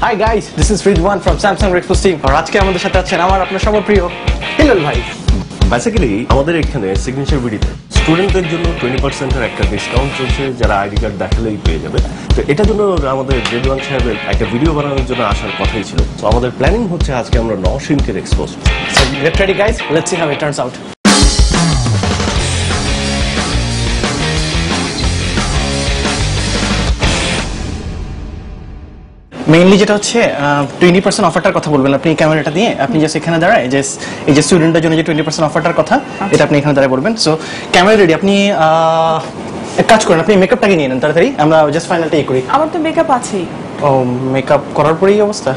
Hi guys, this is Ridwan from Samsung Rexpos team. আর আজকে আমাদের সাথে আছেন আমার আপনার সবার প্রিয় হিলাল ভাই। বেসিক্যালি আমাদের এখানে সিগনেচার বিডিতে স্টুডেন্টদের জন্য 20% এর একটা ডিসকাউন্ট চলছে, যারা আইডি কার্ড দেখালেই পেয়ে যাবে। তো এটার জন্য আমাদের রিদওয়ান সাহেবের একটা ভিডিও বানানোর জন্য আসার কথাই ছিল। তো আমাদের প্ল্যানিং হচ্ছে আজকে আমরা নওশিমকে expose. So get ready guys, let's see how it turns out. Mainly যেটা হচ্ছে 20% অফারটার কথা বলবেন আপনি ক্যামেরাটা দিয়ে, আপনি জাস্ট এখানে দাঁড়ায় যে এই যে স্টুডেন্টদের জন্য যে 20% অফারটার কথা এটা আপনি এখানে দাঁড়ায় বলবেন। সো ক্যামেরা রেডি, আপনি এক কাজ করেন, আপনি মেকআপটাকে নিয়ে নেন তাড়াতাড়ি, আমরা জাস্ট ফাইনালটাই করি। আমার তো মেকআপ আছেই। ও মেকআপ করার পরেই অবস্থা,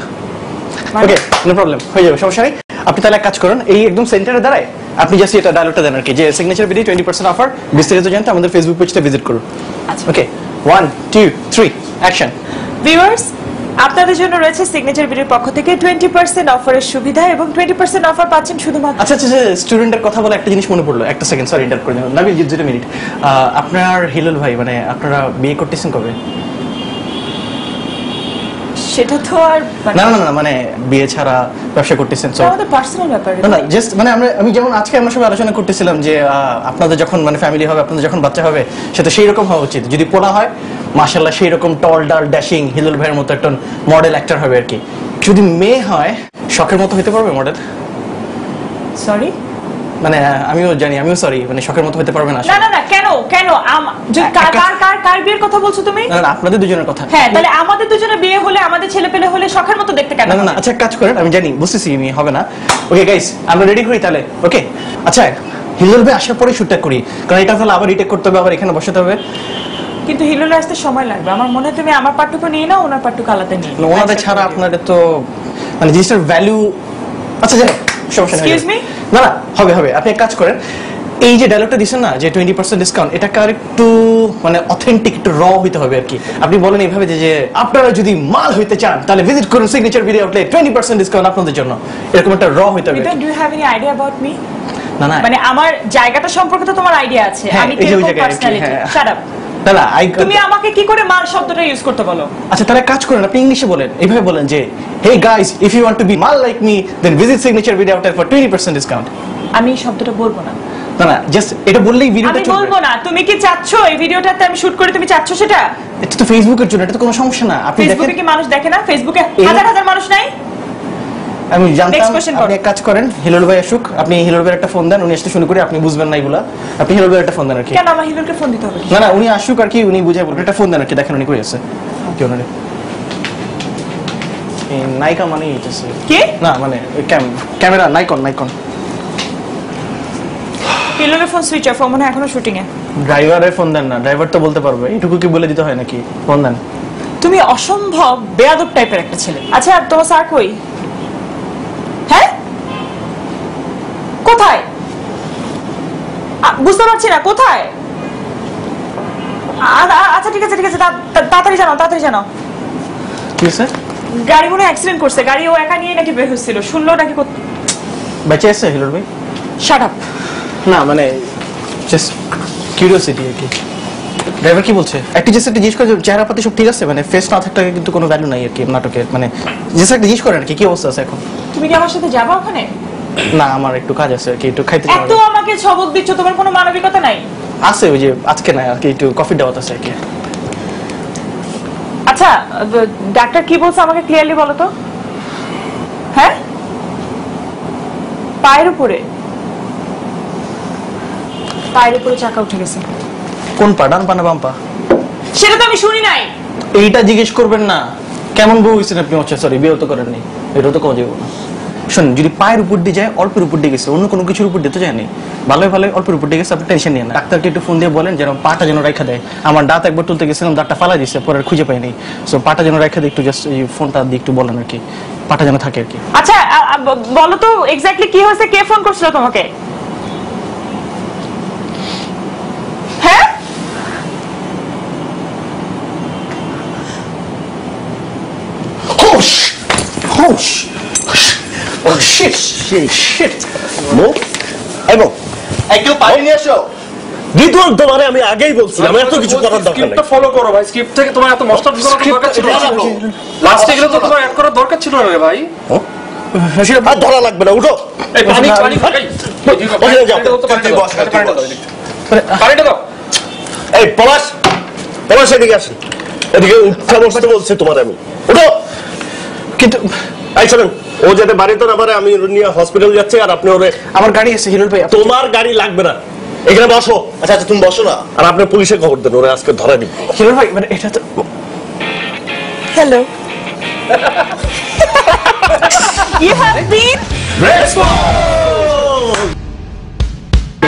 ওকে নো প্রবলেম, হয়ে যাবে, সমস্যা নেই। আপনি তাহলে এক কাজ করুন, এই একদম সেন্টারে দাঁড়ায় আপনি জাস্ট এটা ডায়লগটা দেন আর কি, যে সিগনেচার ভিডিও 20% অফার, বিস্তারিত জানতে আমাদের ফেসবুক পেজটা ভিজিট করুন। ওকে 1 2 3 অ্যাকশন। ভিউয়ার্স, আপনাদের জন্য রয়েছে সিগনেচার ভিডিওর পক্ষ থেকে 20% অফারের সুবিধা এবং 20% অফার পাচ্ছেন শুধুমাত্র। আচ্ছা আচ্ছা, স্টুডেন্টের কথা বলে একটা জিনিস মনে পড়লো, একটা সেকেন্ড, সরি ইন্টারাপ্ট করে দিলাম। নাবিল, জিত 0 মিনিট। আপনার হিলাল ভাই মানে আপনারা বিয়ে করতেছেন কবে? সেটা তো আর না না না, মানে বিয়ে ছাড়া ব্যবসা করতেছেন? আমাদের পার্সোনাল ব্যাপার। না জাস্ট মানে আমি যেমন আজকে আমরা সবাই আলোচনা করতেছিলাম যে আপনাদের যখন মানে ফ্যামিলি হবে, আপনাদের যখন বাচ্চা হবে, সেটা সেই রকম হওয়া উচিত। যদি পোলা হয় মাশাআল্লাহ সেই রকম টল ডাল ড্যাশিং হিলাল ভাইয়ের মতো একটা মডেল অ্যাক্টর হবে আর কি। যদি মেয়ে হয় শখের মতো হতে পারবে মডেল? সরি মানে আমিও জানি, আমিও সরি, মানে শখের মতো হতে পারবে না। না না না, কেন কেন কার বিয়ের কথা বলছো তুমি? না না, আপনাদের দুজনের কথা। হ্যাঁ, তাহলে আমাদের দুজনের বিয়ে হলে, আমাদের ছেলে পেলে হলে শখের মতো দেখতে কেন? না না না, আচ্ছা কাজ করেন, আমি জানি বুঝতেছি আমি হবে না। ওকে গাইস, আমরা রেডি করি তাহলে। ওকে আচ্ছা, হিলাল ভাই আসার পরে শুটটা করি, কারণ এটা তাহলে আবার রিটেক করতে হবে, আবার এখানে বসাতে হবে। কিন্তু হিলালে আসতে সময় লাগবে, আমার মনে হয় তুমি আমার পার্টটুকু নিয়ে নাও, ওনার পার্টটুকু আলাদা নিয়ে। ওনাদের ছাড়া আপনাদের তো মানে জিনিসটার ভ্যালু। আচ্ছা যাই, সমস্যা নেই। Excuse me. না না, হবে হবে, আপনি এক কাজ করেন, এই যে ডায়লগটা দিচ্ছেন না যে 20% ডিসকাউন্ট, এটাকে আর একটু মানে অথেন্টিক, একটু র হইতে হবে আর কি। আপনি বলেন এইভাবে যে আপনারা যদি মাল হইতে চান তাহলে ভিজিট করুন সিগনেচার ভিডিও আউটলেট, 20% ডিসকাউন্ট আপনাদের জন্য, এরকম একটা র হইতে হবে। Do you have any idea about me? না না, মানে আমার জায়গাটা সম্পর্কে তো তোমার আইডিয়া আছে, আমি কিরকম পার্সোনালিটি। Shut up. না তুমি আমাকে কি করে মাল শব্দটা ইউজ করতে বলো? আচ্ছা তাহলে কাজ করেন, আপনি ইংলিশে বলেন, এইভাবে বলেন যে hey guys, if you want to be mal like me then visit signature video outlet for 20% discount. আমি এই শব্দটা বলবো না। না না, জাস্ট এটা বললেই ভিডিওটা চলবে। আমি বলবো না। তুমি কি চাচ্ছ এই ভিডিওটাতে আমি শুট করি? তুমি চাচ্ছ সেটা? এটা তো ফেসবুকের জন্য, এটা তো কোনো সমস্যা না। আপনি দেখেন ফেসবুকে কি মানুষ দেখে না? ফেসবুকে হাজার হাজার মানুষ নাই? আমি জানতাম। আপনি এক কাজ করেন, হিলাল ভাই আসুক, আপনি হিলাল ভাইয়ের একটা ফোন দেন, উনি আসতে শুরু করে, আপনি বুঝবেন না এগুলা, আপনি হিলাল ভাইয়ের একটা ফোন দেন আর কি। কেন আমার হিলালকে ফোন দিতে হবে? না না, উনি আসুক আর কি, উনি বুঝাই বলবেন, একটা ফোন দেন আর কি, দেখেন উনি কই আছে। কি ওনারে এই নাইকা মানে হইতেছে কি? না মানে ক্যামেরা নাইকন। হিলালের ফোন সুইচ অফ, মনে হয় এখনো শুটিং এ। ড্রাইভারের ফোন দেন না, ড্রাইভার তো বলতে পারবে, এইটুকু কি বলে দিতে হয় নাকি? ফোন দেন। তুমি অসম্ভব বেয়াদব টাইপের একটা ছেলে। আচ্ছা তোমার স্যার কই? হ্যাঁ, কোথায়? বুঝতে পারছি না, কোথায়? আচ্ছা ঠিক আছে তাড়াতাড়ি জানাও। কি স্যার? গাড়ি মনে অ্যাক্সিডেন্ট করছে, গাড়ি ও একা নিয়ে নাকি বের হচ্ছিল, শুনলো নাকি? বেঁচে আছে হিলাল ভাই? Shut up. না মানে জাস্ট কিউরিওসিটি আর কি। ড্রাইভার কি বলছে? একটা জিনিস জিজ্ঞেস করে, চেহারা পাতি সব ঠিক আছে, মানে ফেস না থাকলে কিন্তু কোনো ভ্যালু নাই আর কি নাটকের, মানে জিনিস একটা জিজ্ঞেস করেন কি অবস্থা আছে এখন। তুমি কি আমার সাথে যাবা ওখানে? না আমার একটু কাজ আছে আর কি, একটু খাইতে এত আমাকে সবক দিচ্ছ, তোমার কোনো মানবিকতা নাই? আছে, ওই যে আজকে না আর কি, একটু কফি দাওয়াত আছে আর কি। আচ্ছা ডাক্তার কি বলছে আমাকে ক্লিয়ারলি বলো তো। হ্যাঁ, পায়ের উপরে চাকা উঠে গেছে। কোন পা, ডান পা না বাম পা? সেটা তো আমি শুনি নাই। এইটা জিজ্ঞেস করবেন না। কেমন বউ হয়েছেন আপনি? আচ্ছা সরি, বিয়ে তো করেননি, এটা তো কমা যাবো না। শুনুন, যদি পায়ের উপর দিয়ে যায়, অল্পের উপর দিয়ে গেছে, অন্য কোনো কিছুর উপর দিয়ে তো যায়নি, ভালোই অল্পের উপর দিয়ে গেছে, আপনি টেনশন নিয়ে না। ডাক্তারকে একটু ফোন দিয়ে বলেন যেন পাটা যেন রেখা দেয়। আমার দাঁত একবার তুলতে গেছিলাম, দাঁতটা ফালা দিচ্ছে, পরে খুঁজে পাইনি। সো পাটা যেন রেখা দেয়, একটু জাস্ট এই ফোনটা দিয়ে একটু বলেন আর কি, পাটা যেন থাকে আর কি। আচ্ছা বলো তো এক্স্যাক্টলি কি হয়েছে, কে ফোন করছিল তোমাকে? হ্যাঁ, Oh shit. Move. Hey, move. একটু পানি নিয়ে আসো। রিদওয়ান তোমারে আমি আগেই বলছি আমি এত কিছু করার দরকার নেই স্ক্রিপ্টটা ফলো করো ভাই স্ক্রিপ্ট থেকে তোমার এত মাস্টার দরকার ছিল না লাস্টে গেলে তো তোমার অ্যাড করার দরকার ছিল না রে ভাই আর ধরা লাগবে না উঠো এই পানি পানি ওখানে যাও। পানিটা দাও এই পলাশ পলাশ এদিকে আসেন এদিকে উঠতে বসতে বলছি তোমার আমি উঠো কিন্তু এই শোনেন ও যাতে বাড়িতে না পারে আমি ওর নিয়ে হসপিটাল যাচ্ছি আর আপনি ওরে আমার গাড়ি আছে হিরোল ভাই তোমার গাড়ি লাগবে না এখানে বসো আচ্ছা আচ্ছা তুমি বসো না আর আপনি পুলিশে খবর দেন ওরে আজকে ধরা দিন হিরোল ভাই মানে এটা তো হ্যালো ইউ হ্যাভ বিন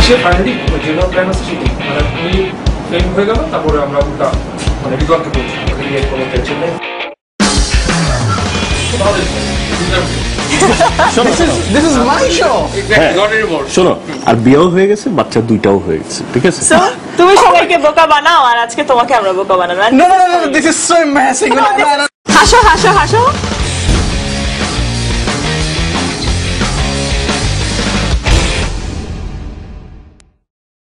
সে ফাইনালি জেনারেল প্ল্যান আছে সেটি মানে উনি ফেল হয়ে গেল তারপরে আমরা উল্টা মানে রিকনকে বলছি নিয়ে কোনো টেনশন নেই this is my show exactly not anymore শোনো আর বিয়েও হয়ে গেছে বাচ্চা দুইটাও হয়ে গেছে ঠিক আছে সো তুমি সবাইকে বোকা বানাও আর আজকে তোমাকে আমরা বোকা বানালাম no no no this is so embarrassing হাসো হাসো হাসো